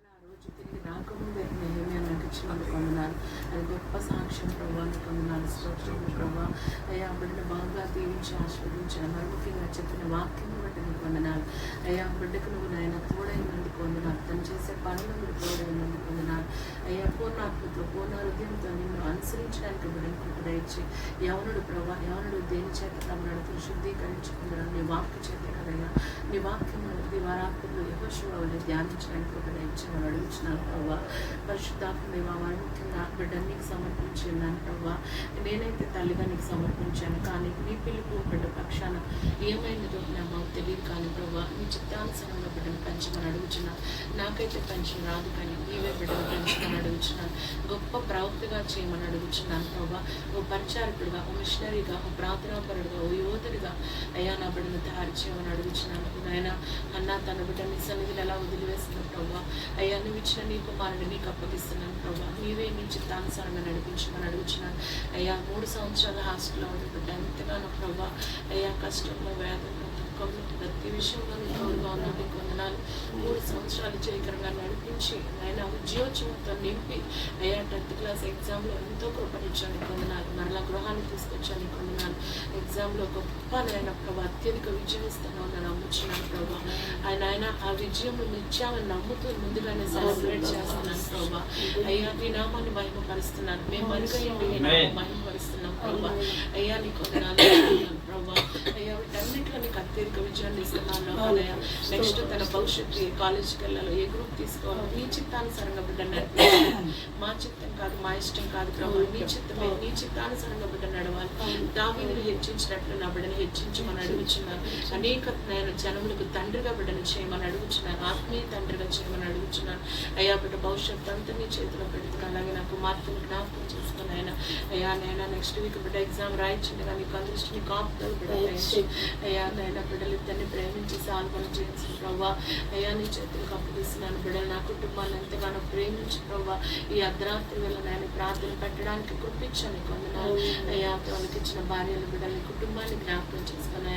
ఆ రోజు తిరిగి రాకముందే నెహెమ్యా నాకు ఇచ్చినందుకు వందనాలు. అది గొప్ప సాక్ష్యం ప్రభావాన్ని పొందినాను. స్తోత్రం ప్రభా. అయ్యా బిడ్డను బాగా దీవించి ఆశీర్వదించిన మరొకగా చెప్పిన వాక్యం బట్టి నీకు వందనాలు. అయ్యా బిడ్డకు నువ్వు నాయన తోడైనందుకు వందనాలు. తను చేసే పనులు మీరు తోడైనందుకు వందనాలు. అయ్యా పూర్ణాత్మతో పూర్ణ హృదయంతో నిన్ను అనుసరించడానికి బిడ్డను దయచి యవనుడు ప్రభా, యవనుడు దేని చేత తమ నడుపును శుద్ధీకరించుకుంటున్నాను నీ వాక్య చేత కదయ్యా. నీ వాక్యం దివారాత్రులు యెహోషువ వలె ధ్యానించడానికి ఒక దయచేయమని అడుగుతున్నాను ప్రభా. పరిశుద్ధాత్మ దేవా, వారి ముఖ్యంగా బిడ్డ నీకు సమర్పించి ఉన్నాను ప్రభా. నేనైతే తల్లిగా నీకు సమర్పించాను, కానీ నీ పిలుపు బిడ్డ పక్షాన ఏమైనదో నా మాకు తెలియదు. కానీ ప్రభా నీ చిత్తానుసారంగా బిడ్డను పెంచమని అడుగుతున్నాను. నాకైతే పెన్షన్ రాదు, కానీ నీవే బిడ్డను పెంచమని అడుగుతున్నాను. గొప్ప ప్రవక్తగా చేయమని అడుగుతున్నాను ప్రభా. ఓ పరిచారకుడిగా, ఓ మిషనరీగా, ఓ ప్రార్థనాపరుడుగా, ఓ యువతుడిగా అయ్యా నా బిడ్డను తయారు చేయమని అడుగుతున్నాను నాయన. అన్న తన బిడ్డ నీ సన్నిధిని ఎలా వదిలివేస్తున్న ప్రభా. అయ్యా నువ్వు ఇచ్చిన నీ కుమారుని నీకు అప్పగిస్తున్నాను ప్రభా. నీవే నీ చిత్తానుసారంగా నడిపించమని అడుగుతున్నాను అయ్యా. 3 సంవత్సరాల హాస్టల్లో ఉంది బిడ్డ ఎంతగానో ప్రభా. అయ్యా కష్టంలో, వేదనలో, దుఃఖంలో, ప్రతి విషయంలో నీ తోడుగా ఉన్నది కొందనాలు. 3 సంవత్సరాలు జయకరంగా నడిపించి ఆయన ఉద్యోగంతో నింపి అయ్యా 10th క్లాస్ ఎగ్జామ్లో ఎంతో కృపనిచ్చాను కొందనాలు. మరలా గృహాన్ని తీసుకొచ్చాను కొందనాలు. ఎగ్జామ్లో గొప్ప నాయన ప్రభా అత్యధిక విజయం ఇస్తాను అని నమ్ముచున్నాను ప్రభా. ఆయన ఆ విజయం నిత్యాన్ని నమ్ముతూ ముందుగానే సెలబ్రేట్ చేస్తున్నాను ప్రభా. అయ్యా నీ నామాన్ని మహిమపరుస్తున్నాను. మేము మరుగయ్య మహిమపరుస్తున్నాం ప్రభా. అయ్యా నీ కొందనాలు ప్రభా. అయ్యా వీటన్నింటిలో నీకు అత్యధిక విజయాన్ని ఇస్తున్నాను అయ్యా. నెక్స్ట్ తన భవిష్యత్తు ఏ కాలేజ్కి వెళ్ళాలో, ఏ గ్రూప్ తీసుకోవాలో నీ చిత్తానుసారంగా బిడ్డ నడిపించాలి. మా చిత్తం కాదు, మా ఇష్టం కాదు ప్రభు, నీ చిత్తమే, నీ చిత్తానుసారంగా బిడ్డ నడవాలి. దావీదును హెచ్చించినట్లు నా బిడ్డను హెచ్చించమని అడుగుచున్నాను. అనేక జనములకు తండ్రిగా బిడ్డను చేయమని అడుగుచున్నాను. ఆత్మీయ తండ్రిగా చేయమని అడుగుచున్నాను. అయ్యా బిడ్డ భవిష్యత్తు అంతా నీ చేతిలో పెడుతున్నాను. అలాగే నాకు మార్పును జ్ఞాపకం చేసుకుని అయ్యా నైనా నెక్స్ట్ వీక్ బిడ్డ ఎగ్జామ్ రాయించండి, కానీ నీకు అందరిష్టం నీ కాపుదలు బిడ్డ రాయించి అయ్యా నైనా బిడ్డలు ఇద్దరిని ప్రేమించి సాల్వను చేసి ప్రభా అయ్యా నీ చేతులకు అప్పగిస్తున్నాను. బిడ్డలు నా కుటుంబాన్ని ఎంతగానో ప్రేమించి ప్రభా ఈ అర్ధరాత్రి వేళ నేను ప్రార్థన పెట్టడానికి కృపించాను కొందనాలు. అయ్యా వాళ్ళకి ఇచ్చిన భార్యలు బిడ్డలు కుటుంబాన్ని జ్ఞాపకం చేసుకుని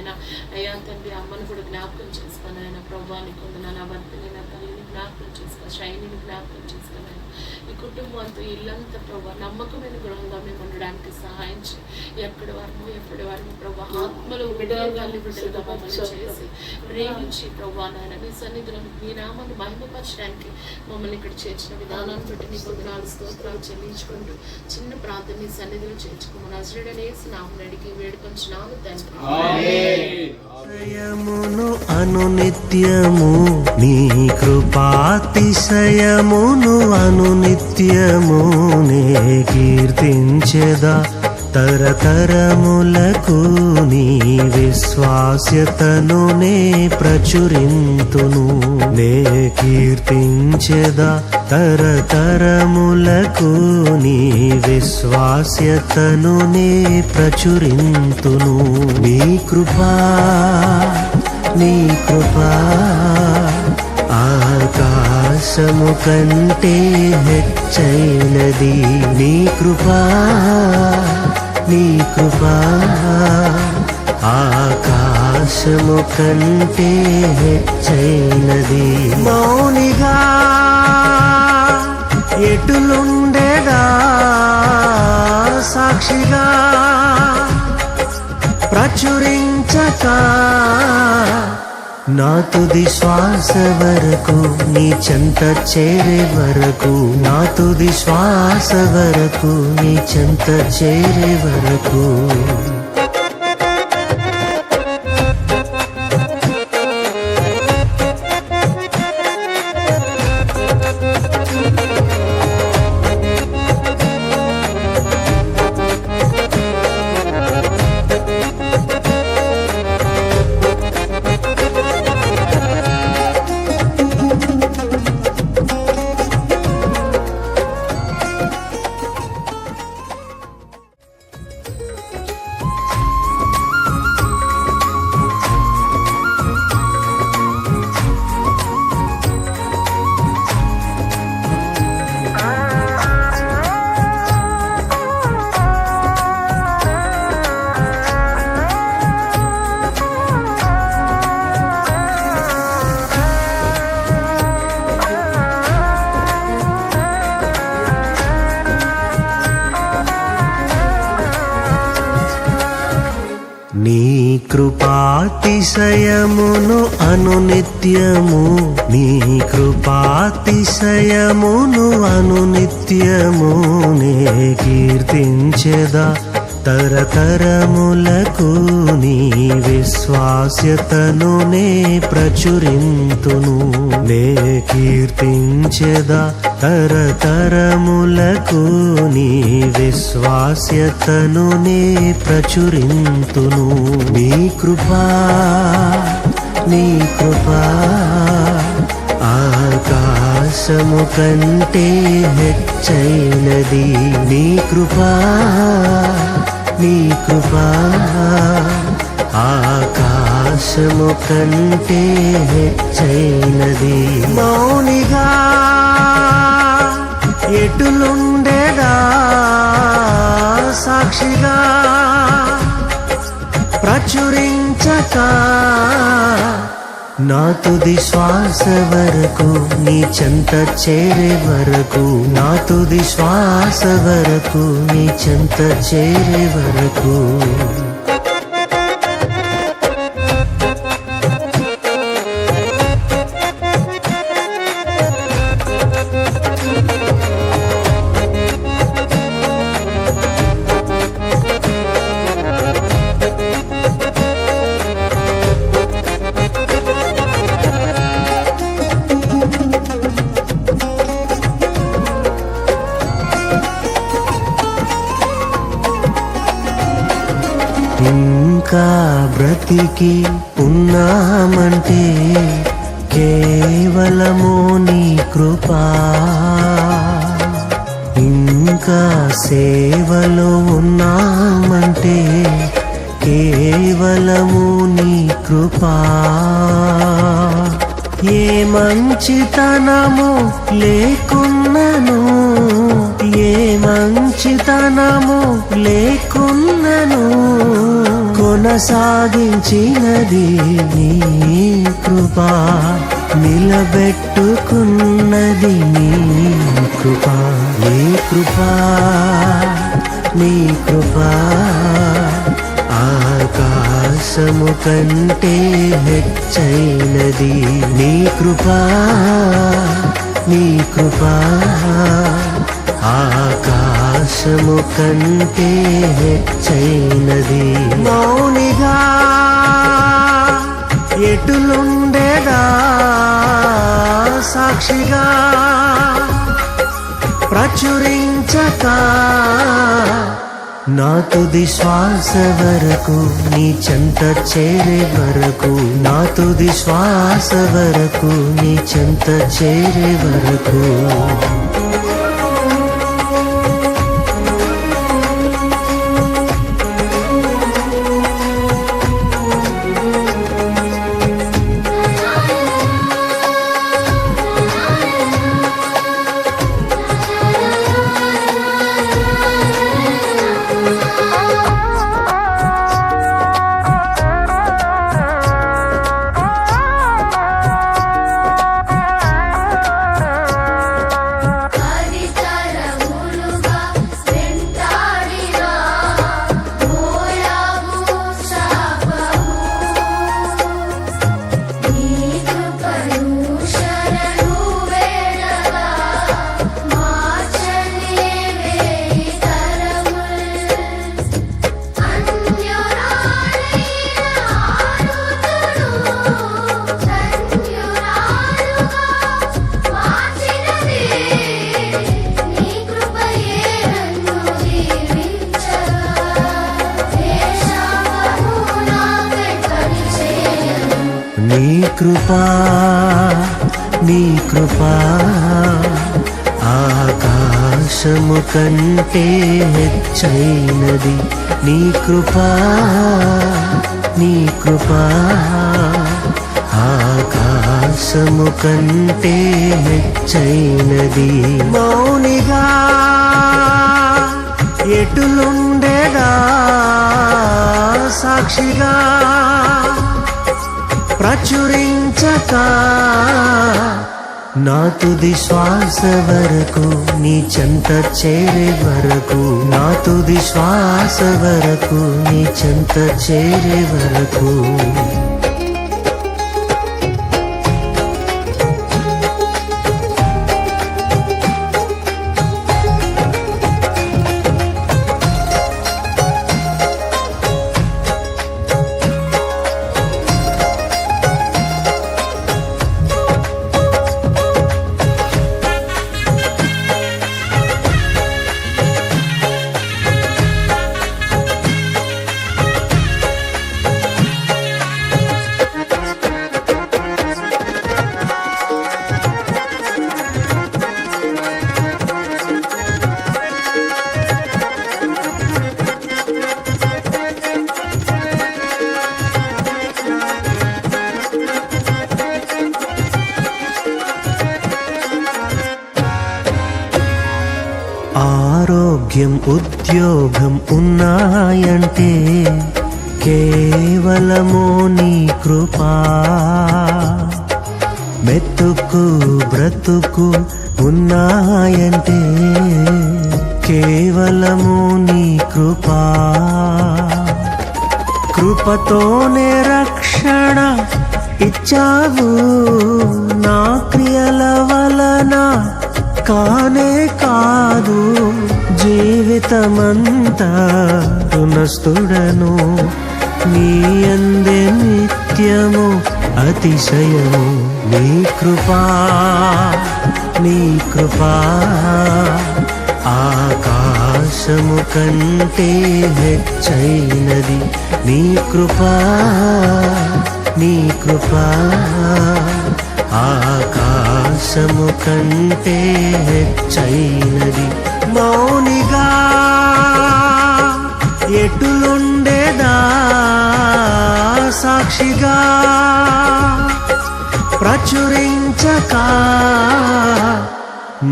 అయ్యా తండ్రి అమ్మను కూడా జ్ఞాపకం చేసుకుని ప్రభాని కొందనాలు. నా భర్తని, నా తల్లిని జ్ఞాపకం చేసుకుని, శైలిని జ్ఞాపకం చేసుకుని ఈ కుటుంబం అంతా ఇల్లంతా ప్రభా నమ్మకమైన గృహంగా మేము ఉండడానికి సహాయం చేయి. ఎప్పటి వరకు ప్రభా ఆత్మలు తల్లి బిడ్డలుగా మమ్మల్ని చేసి ప్రేమించి ప్రభా నాయన నీ సన్నిధిలో నీ నామాన్ని మహిమపరచడానికి మమ్మల్ని ఇక్కడ చేర్చిన విధానాన్ని బట్టి నీ పొందనాలు స్తోత్రాలు చెల్లించుకుంటూ చిన్న ప్రార్థన నీ సన్నిధిలో చేర్చుకోమని నజరేయుడనేసు నామమున అడిగి వేడుకొంచున్నాము తండ్రి. అనునిత్యము నీ కృపాతిశయమును అనునిత్యము నే కీర్తించెదా తరతరములకు నీ విశ్వాస్యతను నే ప్రచురింతును. నే కీర్తించెదా తరతరములకు నీ విశ్వాస్యతను నే ప్రచురింతును. నీ కృపా నీ కృపా ఆకాశము కంటే హెచ్చైనది. నీ కృపా నీ కృపా ఆకాశము కంటే హెచ్చైనది. మౌనిగా ఎటులుండెదా సాక్షిగా ప్రచురించక నా తుది శ్వాస వరకు నీ చెంత చేరే వరకు, నా తుది శ్వాస వరకు నీ చెంత చేరే వరకు. నీ కృపాతిశయమును అనునిత్యము, నీ కృపాతిశయమును అనునిత్యము నే కీర్తించెదా తరతరములకు నీ విశ్వాస్యతను నే ప్రచురింతును. నే కీర్తించెదా తరతరములకు నీ విశ్వాస్యతను నే ప్రచురింతును. నీ కృపా నీ కృపా ఆకాశము కంటే హెచ్చైనది. నీ కృపా నీ కృపా ఆకాశము కంటే హెచ్చైనది. మౌనిగా ఎటులుండెదా సాక్షిగా ప్రచురించక నా తుది శ్వాస వరకు నీ చెంత చేరే వరకు, నా తుది శ్వాస వరకు నీ చెంత చేరే వరకు. బ్రతికి ఉన్నామంటే కేవలము నీ కృపా. ఇంకా సేవలో ఉన్నామంటే కేవలము నీ కృపా. ఏ మంచితనము లేకున్నను, ఏ మంచితనము లేకున్నను, కొనసాగించినది నీ కృపా. నిలబెట్టుకున్నది నీ కృపా. నీ కృపా, నీ కృపా ఆకాశము కంటే హెచ్చైనది. నీ కృపా, నీ కృపా ఆకాశము కంటే హెచ్చైనది. మౌనిగా ఎటులుండేదా సాక్షిగా ప్రచురించక నా తుది శ్వాస వరకు నీ చెంత చేరే వరకు, నా తుది శ్వాస వరకు నీ చెంత చేరే వరకు. నీ కృపా, నీ కృపా ఆకాశము కంటే హెచ్చైనది. నీ కృపా, నీ కృపా ఆకాశము కంటే హెచ్చైనది. మౌనిగా ఎటులుండేదా సాక్షిగా ప్రచురించక నా తుది శ్వాస వరకు నీ చెంత చేరే వరకు, నా తుది శ్వాస వరకు నీ చెంత చేరే వరకు. ఆరోగ్యం ఉద్యోగం ఉన్నాయంటే కేవలము నీ కృపా. మెతుకు బ్రతుకు ఉన్నాయంటే కేవలము నీ కృపా. కృపతోనే రక్షణ ఇచ్చావు, నా క్రియల వలన కానే కాదు. జీవితమంతా రుణస్థుడను, నీ అందే నిత్యము అతిశయము. నీ కృపా, నీ కృపా ఆకాశము కంటే హెచ్చైనది నీ కృపా, నీ కృపా. ఆకాశము కంటే హెచ్చైనది. మౌనిగా ఎటులుండేదా సాక్షిగా ప్రచురించక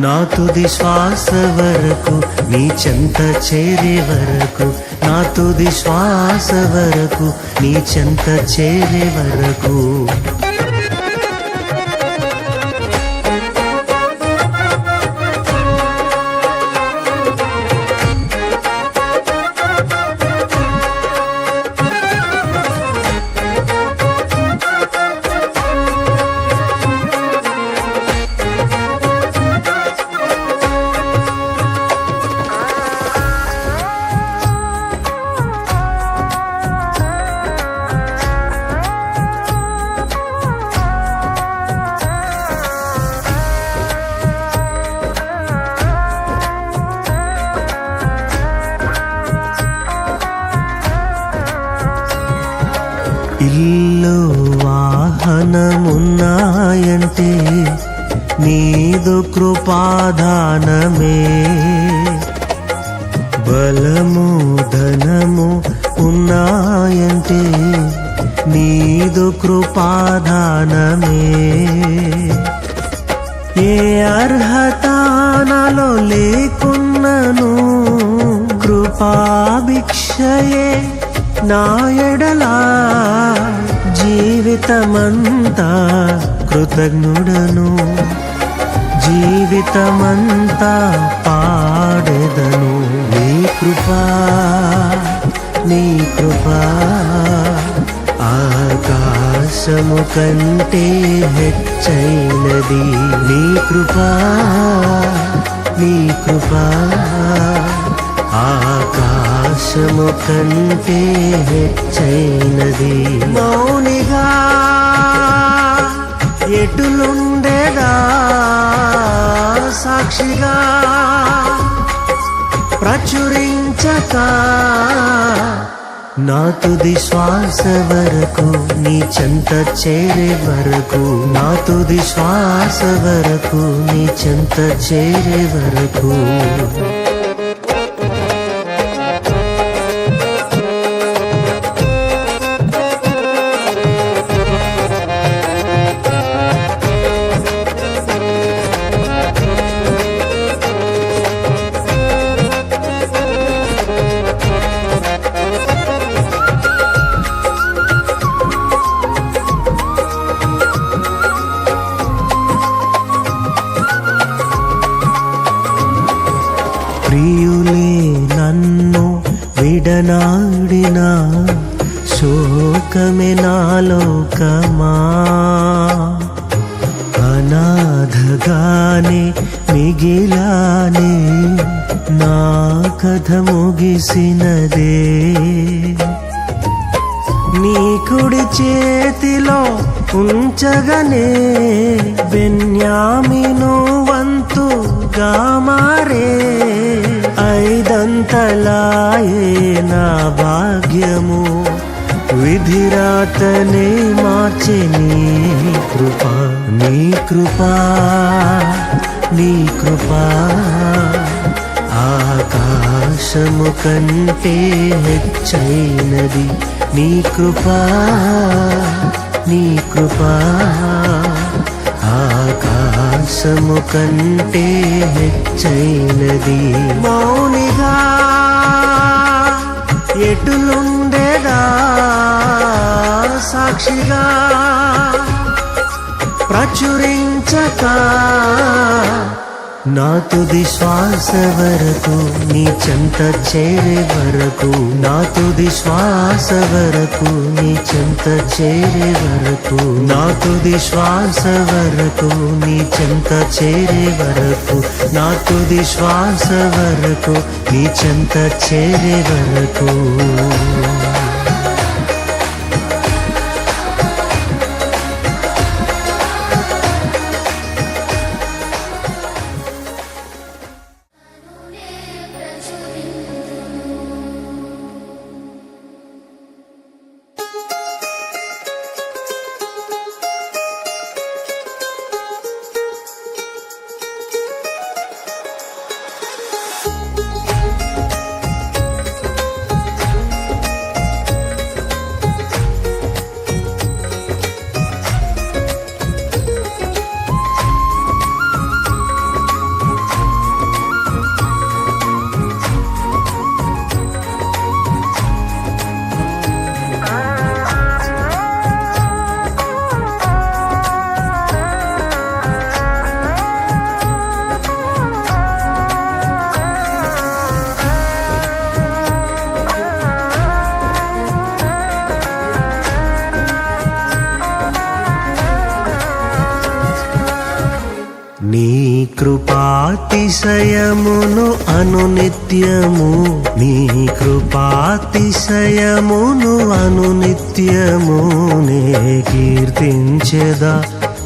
నా తుది శ్వాస వరకు నీ చెంత చేరే వరకు, నా తుది శ్వాస వరకు నీ చెంత చేరే వరకు. ఇల్లు వాహనమున్నాయంటే నీదు కృపాదానమే. బలము ధనము ఉన్నాయంటే నీదు కృపాదానమే. ఏ అర్హత నాలో లేకున్నను కృపాభిక్షయే నా ఎడలా. జీవితమంతా కృతజ్ఞుడను, జీవితమంతా పాడెదను. నీ కృపా, నీ కృపా. ఆకాశము కంటే హెచ్చైనది నీ కృపా, నీ కృపా. ఆకాశము కంటే హెచ్చైనది. మౌనిగా ఎటులుండేదా సాక్షిగా ప్రచురించక నా తుది శ్వాస వరకు నీ చెంత చేరే వరకు, నా తుది శ్వాస వరకు నీ చెంత చేరే వరకు. ప్రియులే నన్ను విడనాడినా శోకమే నాలోకమా. అనాథగానే మిగిలానే నా కథ ముగిసినదే. నీ కుడి చేతిలో ఉంచగనే బెన్యామీను వంతుగా మారే. ఐదంతలాయే నా భాగ్యము, విధిరాతనే మార్చే నీ కృపా, నీ కృపా, నీ కృపా. ఆకాశము కంటే హెచ్చైనది నీ కృపా, నీ కృపా. ఆకాశము కంటే హెచ్చైనది. మౌనిగా ఎటులుండేదా సాక్షిగా ప్రచురించక నా తుది శ్వాస వరకు నీ చెంత చేరే వరకు, నా తుది శ్వాస వరకు నీ చెంత చేరే వరకు, నా తుది శ్వాస వరకు నీ చెంత చేరే వరకు, నా తుది శ్వాస వరకు నీ చెంత చేరే వరకు. నీ కృపాతిశయమును అనునిత్యము, నీ కృపాతిశయమును అనునిత్యము నే కీర్తించెదా.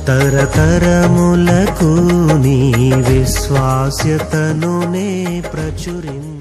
తరతరములకు నీ విశ్వాస్యతను నే ప్రచురించెదా.